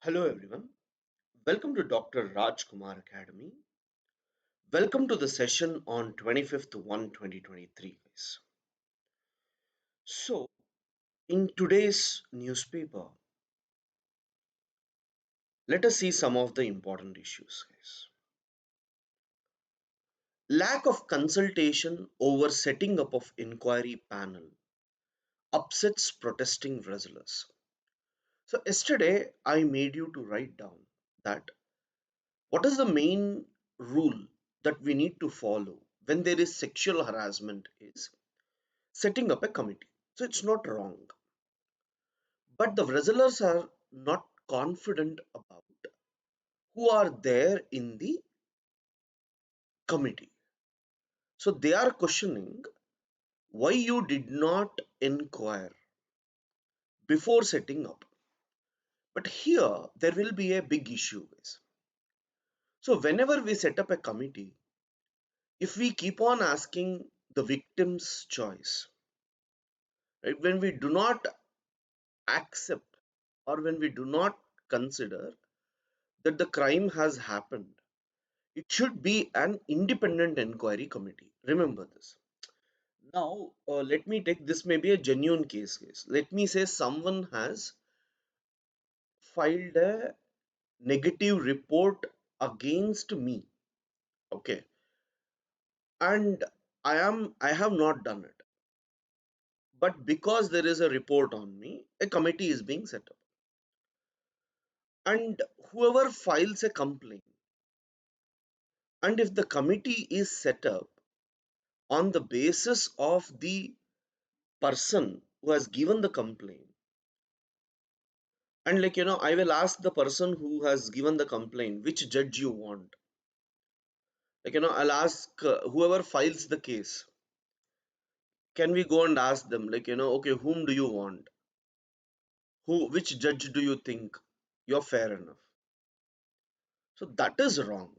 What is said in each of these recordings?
Hello everyone. Welcome to Dr. Rajkumar Academy. Welcome to the session on 25th 1 2023 guys. So, in today's newspaper, let us see some of the important issues guys. Lack of consultation over setting up of inquiry panel upsets protesting wrestlers. So yesterday I made you to write down that what is the main rule that we need to follow when there is sexual harassment is setting up a committee. So it's not wrong. But the wrestlers are not confident about who are there in the committee. So they are questioning why you did not inquire before setting up. But here there will be a big issue, guys. So whenever we set up a committee, if we keep on asking the victim's choice, right, when we do not accept or when we do not consider that the crime has happened, it should be an independent inquiry committee. Remember this. Now, let me take this may be a genuine case. Let me say someone has filed a negative report against me. Okay, and I have not done it. But because there is a report on me, a committee is being set up. And whoever files a complaint, and if the committee is set up on the basis of the person who has given the complaint, and I will ask the person who has given the complaint which judge you want. I'll ask whoever files the case, can we go and ask them, okay, whom do you want, which judge do you think you're fair enough? So that is wrong.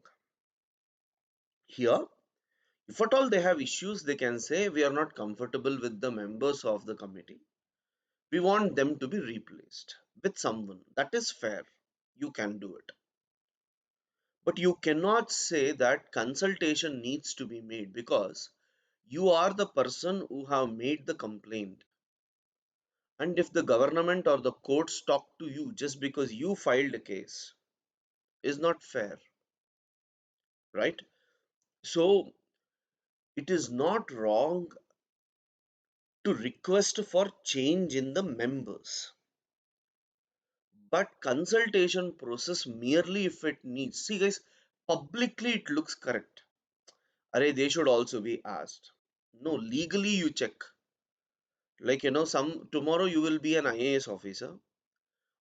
Here, if at all they have issues, they can say we are not comfortable with the members of the committee, we want them to be replaced with someone. That is fair, you can do it. But you cannot say that consultation needs to be made because you are the person who have made the complaint. And if the government or the courts talk to you just because you filed a case is not fair, right? So it is not wrong to request for change in the members. But consultation process merely if it needs. See guys, publicly it looks correct. Array, they should also be asked. No, legally you check. Some tomorrow you will be an IAS officer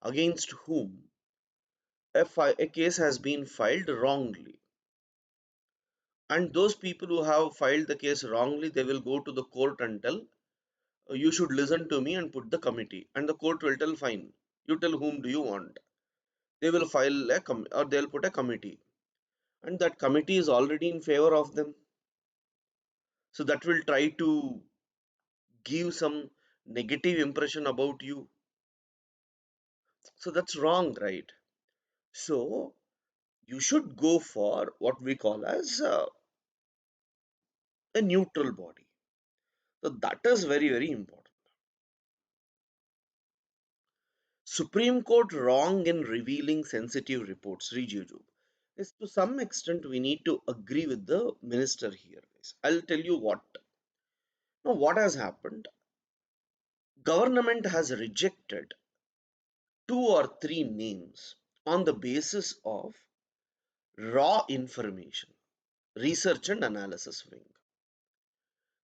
against whom a case has been filed wrongly. And those people who have filed the case wrongly, they will go to the court and tell, you should listen to me and put the committee. And the court will tell, fine, you tell whom do you want. They will file or they'll put a committee. And that committee is already in favor of them. So that will try to give some negative impression about you. So that's wrong, right? So you should go for what we call as a neutral body. So that is very, very important. Supreme Court wrong in revealing sensitive reports. Rejuju. Yes, to some extent, we need to agree with the minister here. Guys. I'll tell you what. Now, what has happened? Government has rejected two or three names on the basis of raw information, research and analysis wing.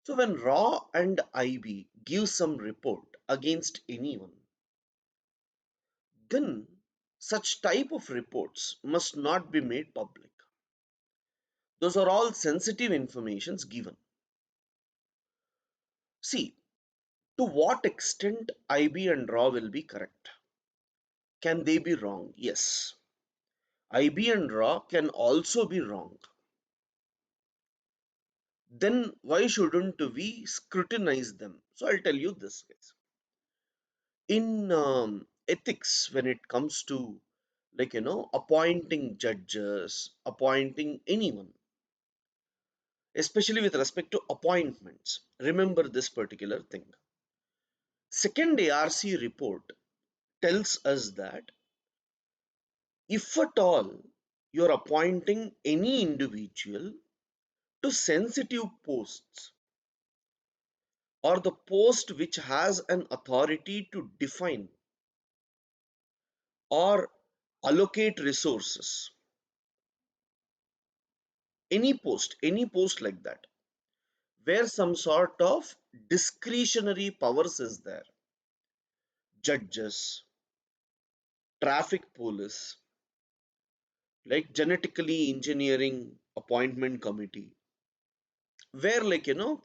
So when Raw and IB give some report against anyone, then such type of reports must not be made public. Those are all sensitive informations given. See, to what extent IB and Raw will be correct? Can they be wrong? Yes. IB and Raw can also be wrong. Then why shouldn't we scrutinize them? So I'll tell you this, guys. In ethics, when it comes to like appointing judges, appointing anyone, especially with respect to appointments. Remember this particular thing. Second ARC report tells us that if at all you're appointing any individual to sensitive posts or the post which has an authority to define or allocate resources, any post like that, where some sort of discretionary powers is there, judges, traffic police, like genetically engineering appointment committee, where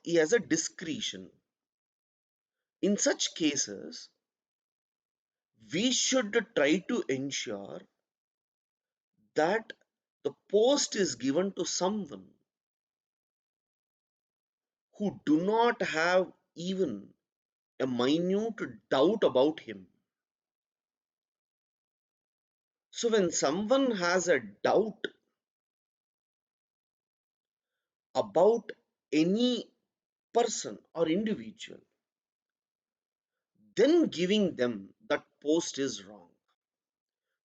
he has a discretion. In such cases, we should try to ensure that the post is given to someone who do not have even a minute doubt about him. So when someone has a doubt about any person or individual, then giving them that post is wrong.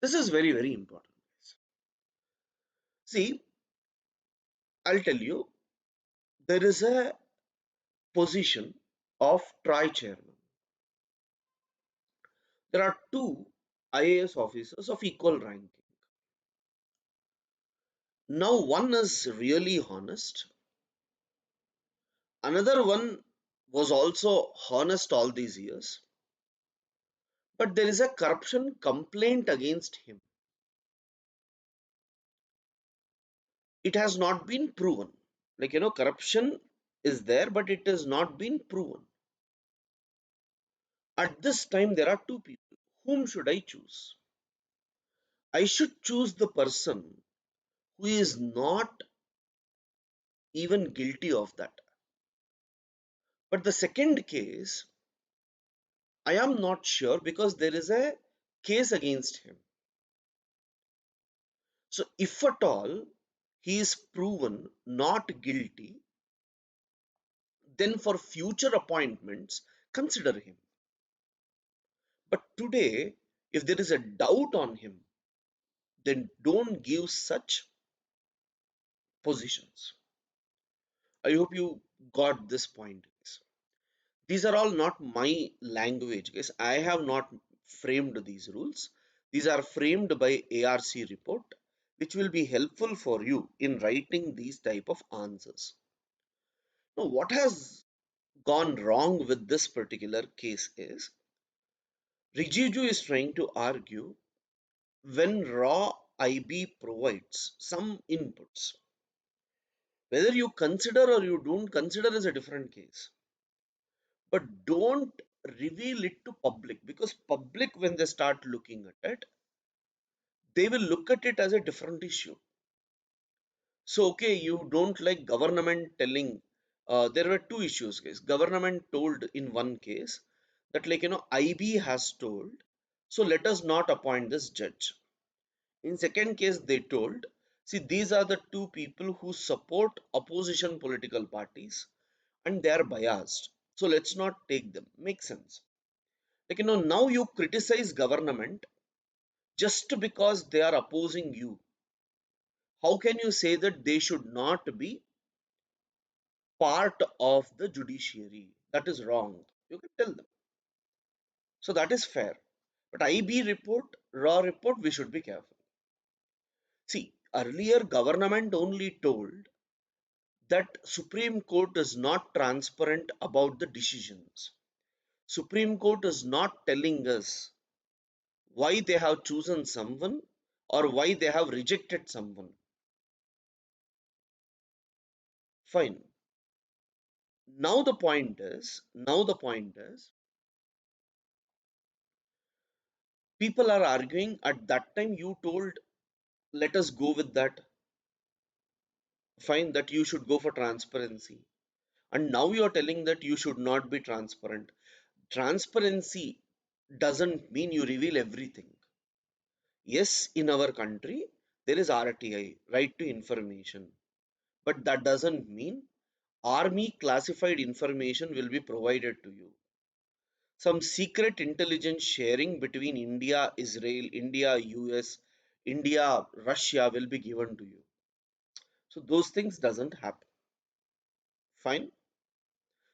This is very, very important. See, I'll tell you, there is a position of tri chairman. There are two IAS officers of equal ranking. Now, one is really honest, another one was also honest all these years, but there is a corruption complaint against him. It has not been proven. Corruption is there, but it has not been proven. At this time, there are two people. Whom should I choose? I should choose the person who is not even guilty of that. But the second case, I am not sure because there is a case against him. So, if at all he is proven not guilty, then for future appointments, consider him. But today, if there is a doubt on him, then don't give such positions. I hope you got this point, guys. These are all not my language, guys. I have not framed these rules. These are framed by ARC report, which will be helpful for you in writing these type of answers. Now, what has gone wrong with this particular case is Rijiju is trying to argue when raw IB provides some inputs. Whether you consider or you don't consider is a different case. But don't reveal it to public, because public, when they start looking at it, they will look at it as a different issue. So, okay, you don't like government telling. There were two issues, guys. Government told in one case that, IB has told, so let us not appoint this judge. In second case, they told, see, these are the two people who support opposition political parties and they are biased. So let's not take them. Makes sense. Now you criticize government just because they are opposing you. How can you say that they should not be part of the judiciary? That is wrong. You can tell them. So that is fair. But IB report, raw report, we should be careful. See, earlier government only told that Supreme Court is not transparent about the decisions. Supreme Court is not telling us why they have chosen someone or why they have rejected someone. Fine. Now the point is, people are arguing at that time you told let us go with that. Fine, that you should go for transparency. And now you are telling that you should not be transparent. Transparency doesn't mean you reveal everything. Yes, in our country, there is RTI, right to information. But that doesn't mean army classified information will be provided to you. Some secret intelligence sharing between India, Israel, India, US, India, Russia will be given to you. So those things doesn't happen. Fine.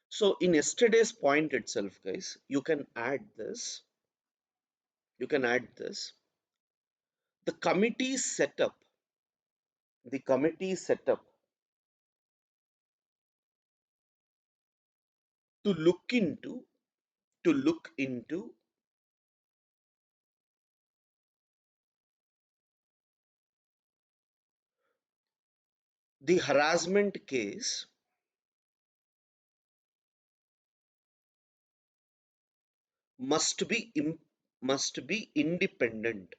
So in yesterday's point itself, guys, you can add this. The committee set up, the committee set up to look into, to look into the harassment case must be must be independent.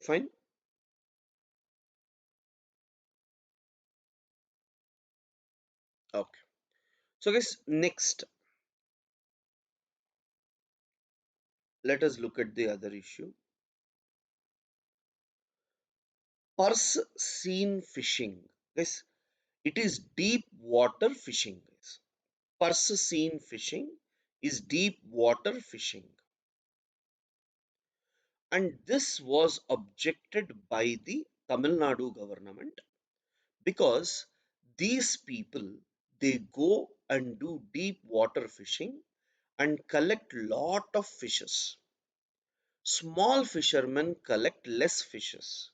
Fine. Okay. So guys, next let us look at the other issue. Purse scene fishing. Guys, it is deep water fishing, guys. Purse scene fishing is deep water fishing. And this was objected by the Tamil Nadu government because these people, they go and do deep water fishing and collect lot of fishes. Small fishermen collect less fishes.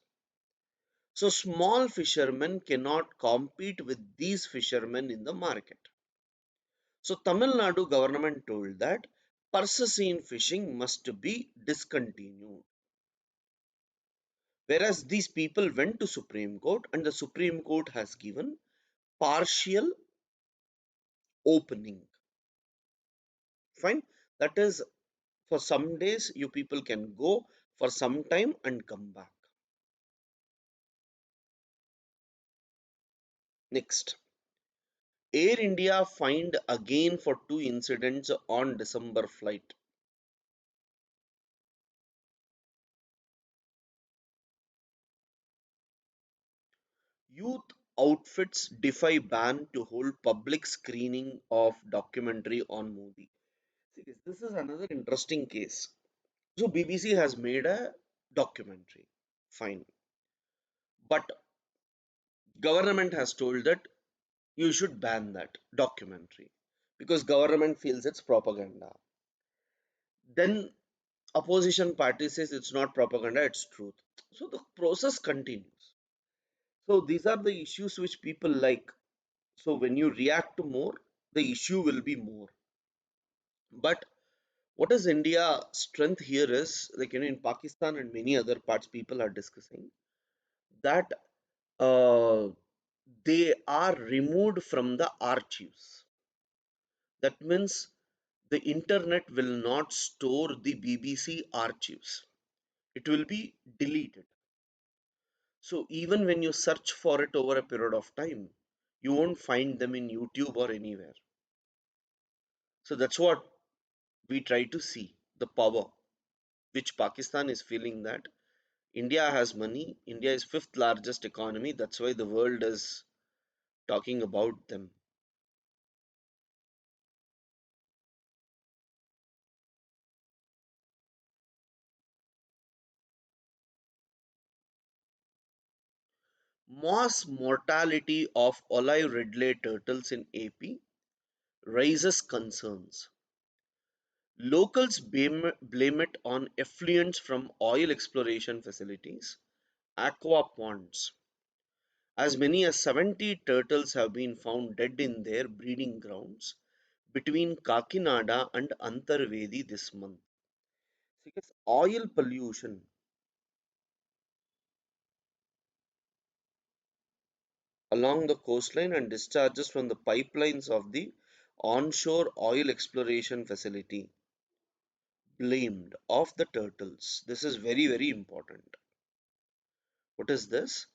So small fishermen cannot compete with these fishermen in the market. So Tamil Nadu government told that purse fishing must be discontinued. Whereas these people went to Supreme Court and the Supreme Court has given partial opening. Fine. That is, for some days you people can go for some time and come back. Next, Air India fined again for two incidents on December flight. Youth outfits defy ban to hold public screening of documentary on Modi. See, this is another interesting case. So BBC has made a documentary. Fine. But government has told that you should ban that documentary because government feels it's propaganda. Then opposition party says it's not propaganda, it's truth. So the process continues. So these are the issues which people like. So when you react to more, the issue will be more. But what is India strength here is like in Pakistan and many other parts people are discussing that uh, they are removed from the archives. That means the internet will not store the BBC archives. It will be deleted. So even when you search for it over a period of time, you won't find them in YouTube or anywhere. So that's what we try to see the power which Pakistan is feeling that India has money. India is fifth largest economy. That's why the world is talking about them. Mass mortality of olive ridley turtles in AP raises concerns. Locals blame it on effluents from oil exploration facilities, aqua ponds. As many as 70 turtles have been found dead in their breeding grounds between Kakinada and Antarvedi this month. Because oil pollution along the coastline and discharges from the pipelines of the onshore oil exploration facility blamed of the turtles. This is very, very important. What is this?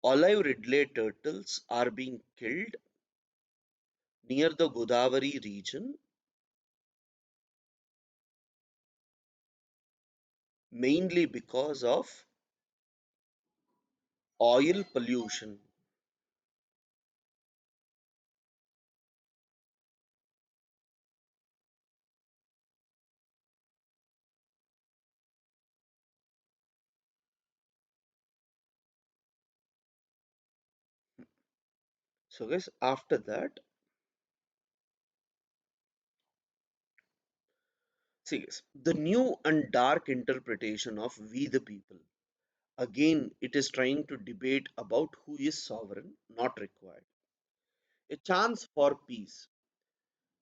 Olive ridley turtles are being killed near the Godavari region mainly because of oil pollution. So, guys, after that, see, guys, the new and dark interpretation of we the people. Again, it is trying to debate about who is sovereign, not required. A chance for peace.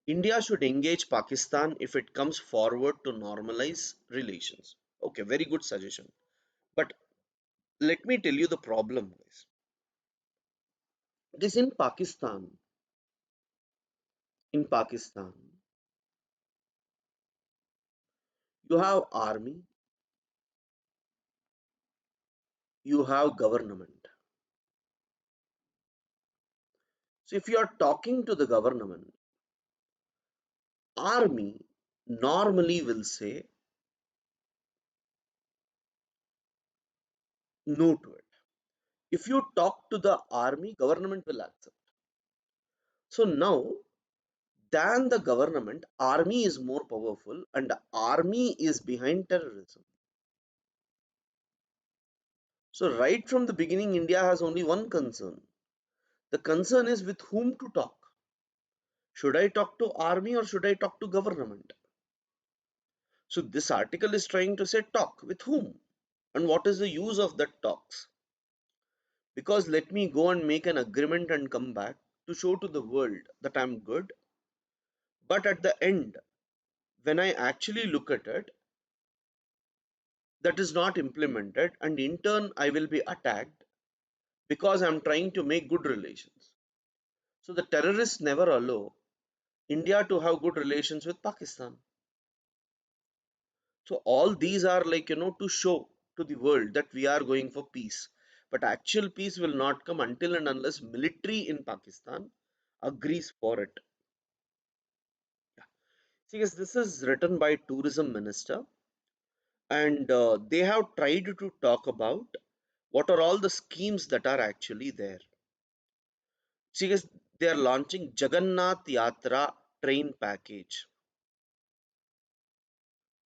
India should engage Pakistan if it comes forward to normalize relations. Okay, very good suggestion. But let me tell you the problem, guys. It is in Pakistan. In Pakistan, you have army, you have government. So if you are talking to the government, army normally will say no to it. If you talk to the army, government will accept. So now, than the government, army is more powerful and army is behind terrorism. So right from the beginning, India has only one concern. The concern is with whom to talk. Should I talk to army or should I talk to government? So this article is trying to say talk with whom and what is the use of that talks? Because let me go and make an agreement and come back to show to the world that I'm good. But at the end, when I actually look at it, that is not implemented, and in turn, I will be attacked because I'm trying to make good relations. So the terrorists never allow India to have good relations with Pakistan. So all these are like, to show to the world that we are going for peace. But actual peace will not come until and unless military in Pakistan agrees for it. See, yes, this is written by tourism minister, and they have tried to talk about what are all the schemes that are actually there. See, yes, they are launching Jagannath Yatra train package.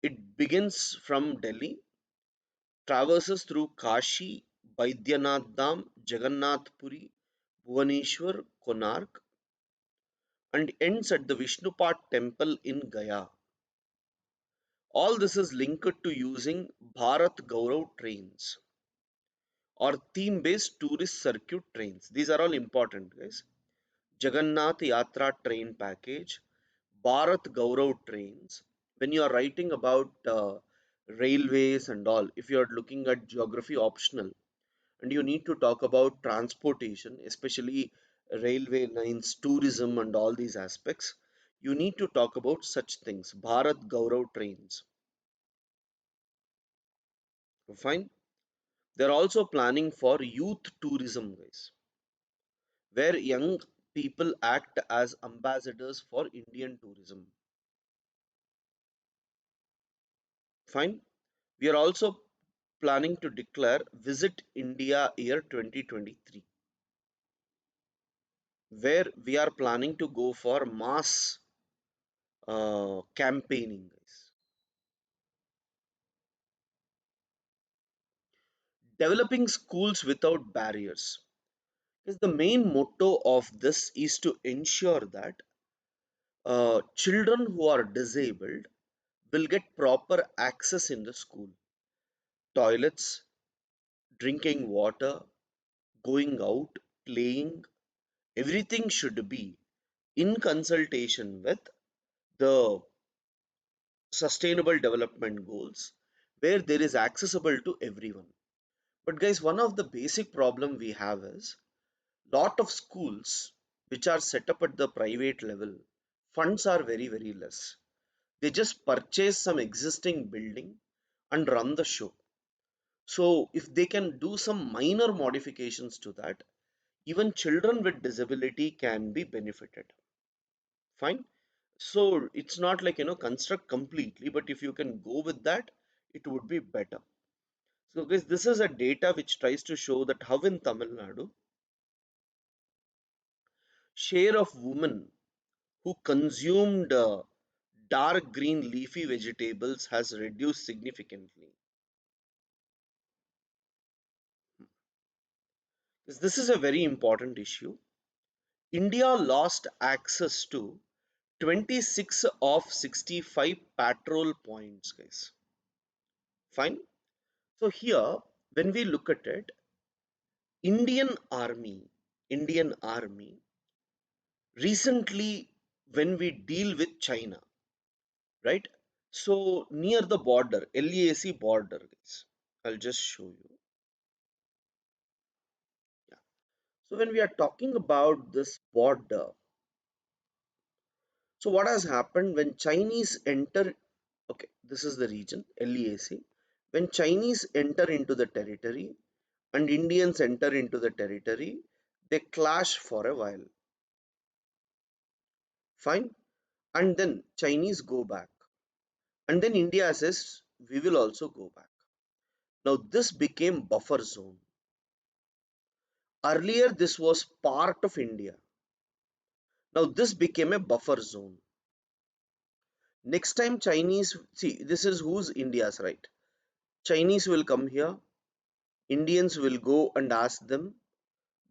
It begins from Delhi, traverses through Kashi, Baidyanath Dham, Jagannath Puri, Bhuvaneshwar, Konark, and ends at the Vishnupad temple in Gaya. All this is linked to using Bharat Gaurav trains or theme based tourist circuit trains. These are all important, guys. Jagannath Yatra train package, Bharat Gaurav trains. When you are writing about railways and all, if you are looking at geography optional and you need to talk about transportation, especially railway lines, tourism, and all these aspects, you need to talk about such things. Bharat Gaurav trains. Fine. They're also planning for youth tourism, guys, where young people act as ambassadors for Indian tourism. Fine. We are also planning to declare Visit India Year 2023, where we are planning to go for mass campaigning, guys. Developing schools without barriers. Because the main motto of this is to ensure that children who are disabled will get proper access in the school. Toilets, drinking water, going out, playing, everything should be in consultation with the sustainable development goals where there is accessible to everyone. But guys, one of the basic problem we have is lot of schools which are set up at the private level, funds are very less. They just purchase some existing building and run the show. So if they can do some minor modifications to that, even children with disability can be benefited. Fine. So it's not like, construct completely, but if you can go with that, it would be better. So guys, this is a data which tries to show that how in Tamil Nadu, share of women who consumed dark green leafy vegetables has reduced significantly. This is a very important issue. India lost access to 26 of 65 patrol points, guys. Fine. So here, when we look at it, Indian Army, Indian Army, recently when we deal with China, right? So near the border, LAC border, guys. I'll just show you. Yeah. So when we are talking about this border, so what has happened when Chinese enter, okay, this is the region, LAC. When Chinese enter into the territory and Indians enter into the territory, they clash for a while. Fine. And then Chinese go back. And then India says, we will also go back. Now this became buffer zone. Earlier, this was part of India. Now this became a buffer zone. Next time Chinese, see, this is who's India's right. Chinese will come here, Indians will go and ask them,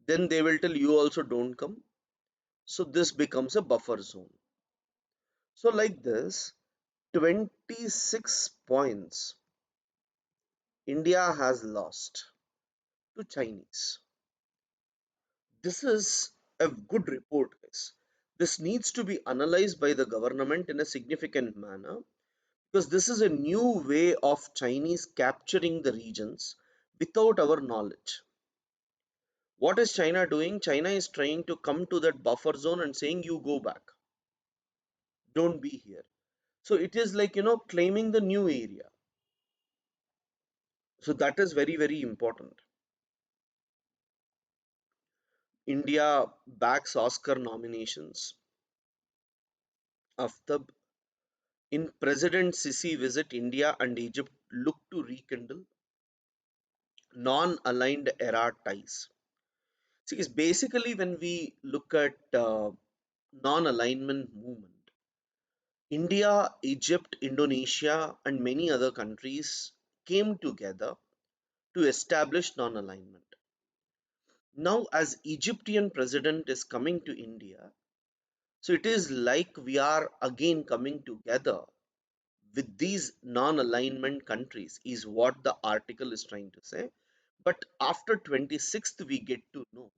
then they will tell you also don't come. So this becomes a buffer zone. So like this, 26 points India has lost to Chinese. This is a good report, guys. This needs to be analyzed by the government in a significant manner because this is a new way of Chinese capturing the regions without our knowledge. What is China doing? China is trying to come to that buffer zone and saying, you go back, don't be here. So it is like, claiming the new area. So that is very, very important. India backs Oscar nominations. After in President Sisi visit, India and Egypt look to rekindle non-aligned era ties. See, it's basically when we look at non-alignment movement, India, Egypt, Indonesia, and many other countries came together to establish non-alignment. Now, as Egyptian president is coming to India, so it is like we are again coming together with these non-alignment countries is what the article is trying to say. But after 26th, we get to know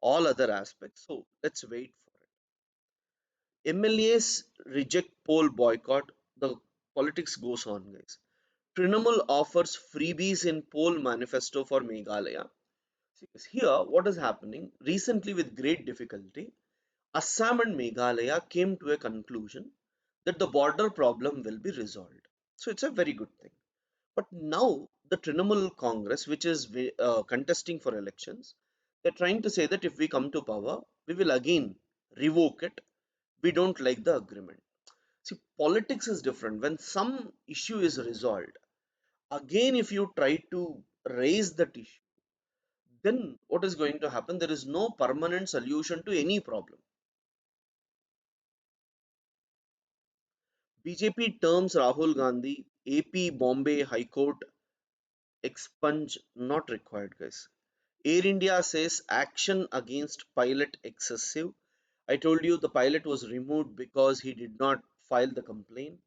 all other aspects. So let's wait for it. MLAs reject poll boycott. The politics goes on, guys. Trinamool offers freebies in poll manifesto for Meghalaya. Here, what is happening recently with great difficulty, Assam and Meghalaya came to a conclusion that the border problem will be resolved. So it's a very good thing. But now the Trinamool Congress, which is contesting for elections, they're trying to say that if we come to power, we will again revoke it. We don't like the agreement. See, politics is different. When some issue is resolved, again, if you try to raise that issue, then what is going to happen? There is no permanent solution to any problem. BJP terms Rahul Gandhi, AP Bombay High Court expunge not required, guys. Air India says action against pilot excessive. I told you the pilot was removed because he did not file the complaint.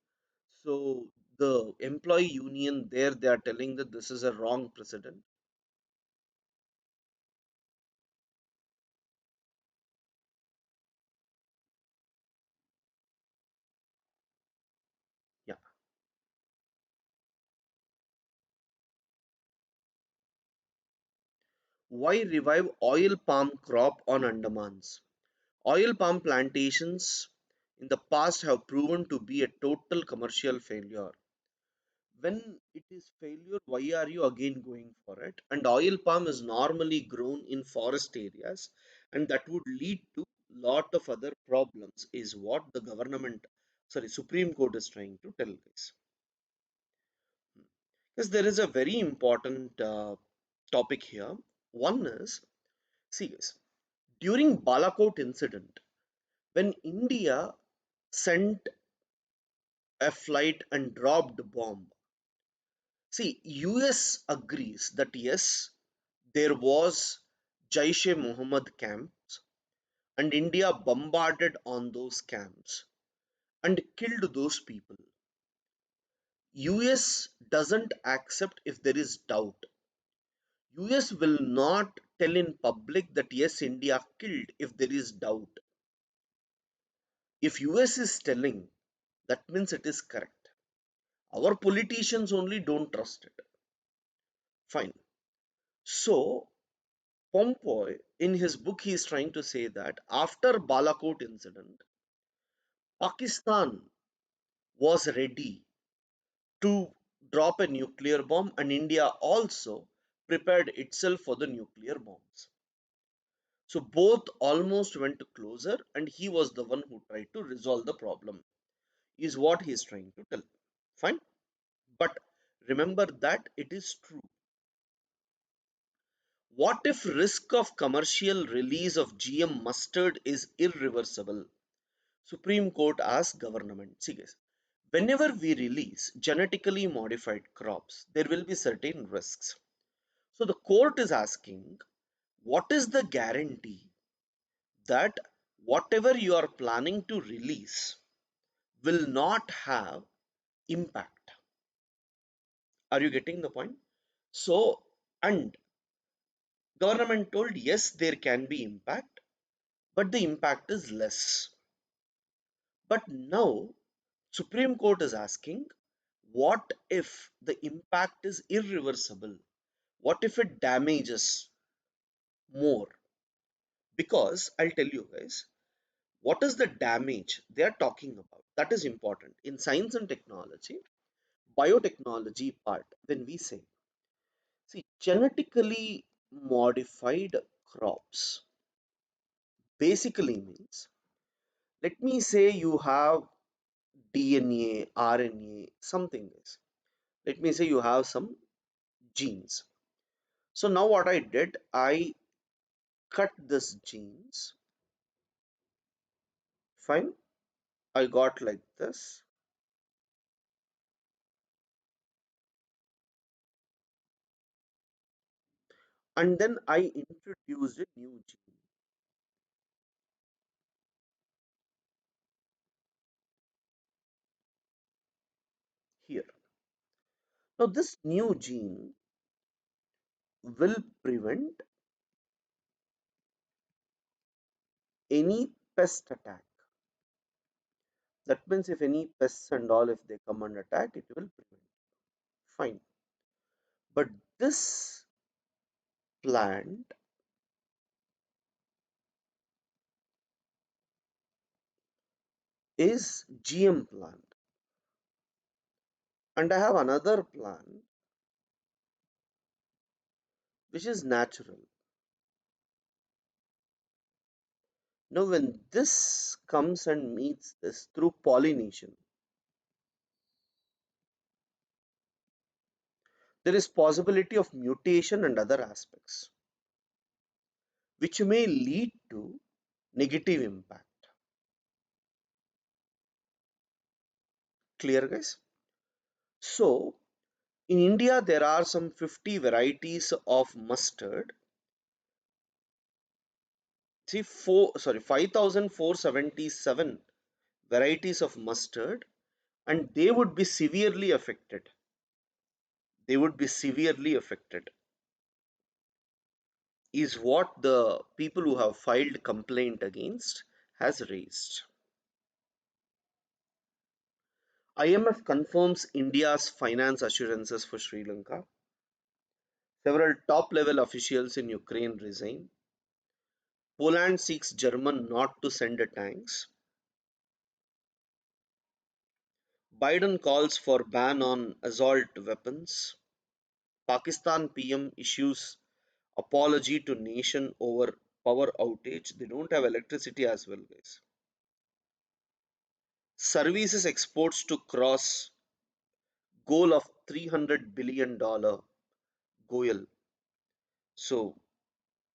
So the employee union there, they are telling that this is a wrong precedent. Yeah. Why revive oil palm crop on Andamans? Oil palm plantations in the past have proven to be a total commercial failure. When it is failure, why are you again going for it? And oil palm is normally grown in forest areas, and that would lead to lot of other problems, is what the government, sorry, Supreme Court is trying to tell guys. Yes, there is a very important topic here. One is, see guys, during Balakot incident, when India sent a flight and dropped bomb, see, US agrees that yes, there was Jaish-e-Mohammed camps, and India bombarded on those camps and killed those people. US doesn't accept if there is doubt. US will not tell in public that yes, India killed if there is doubt. If US is telling, that means it is correct. Our politicians only don't trust it. Fine. So, Pompoy, in his book, he is trying to say that after Balakot incident, Pakistan was ready to drop a nuclear bomb, and India also prepared itself for the nuclear bombs. So both almost went closer, and he was the one who tried to resolve the problem, is what he is trying to tell. Fine. But remember that it is true. What if risk of commercial release of GM mustard is irreversible? Supreme Court asked government. See guys, whenever we release genetically modified crops, there will be certain risks. So the court is asking, what is the guarantee that whatever you are planning to release will not have impact? Are you getting the point? So, and government told yes, there can be impact, but the impact is less. But now Supreme Court is asking, what if the impact is irreversible? What if it damages more? Because I'll tell you guys, what is the damage they are talking about? That is important. In science and technology, biotechnology part, when we say, see, genetically modified crops basically means, let me say you have DNA, RNA, something is. Let me say you have some genes. So now what I did, I cut this genes. Fine. I got like this. And then I introduced a new gene here. Now this new gene will prevent any pest attack. That means if any pests and all, if they come and attack, it will prevent. Fine. But this plant is GM plant. And I have another plant which is natural. Now when this comes and meets this through pollination, there is possibility of mutation and other aspects, which may lead to negative impact. Clear guys? So in India there are some 50 varieties of mustard. See, 5,477 varieties of mustard, and they would be severely affected. They would be severely affected, is what the people who have filed complaint against has raised. IMF confirms India's finance assurances for Sri Lanka. Several top level officials in Ukraine resign. Poland seeks German not to send tanks. Biden calls for ban on assault weapons. Pakistan PM issues apology to nation over power outage. They don't have electricity as well, guys. Services exports to cross goal of $300 billion goal. So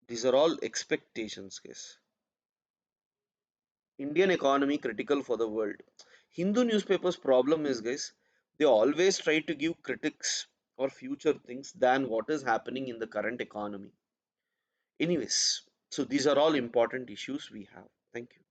these are all expectations, guys. Indian economy critical for the world. Hindu newspapers' problem is, guys, they always try to give critics or future things than what is happening in the current economy. Anyways, so these are all important issues we have. Thank you.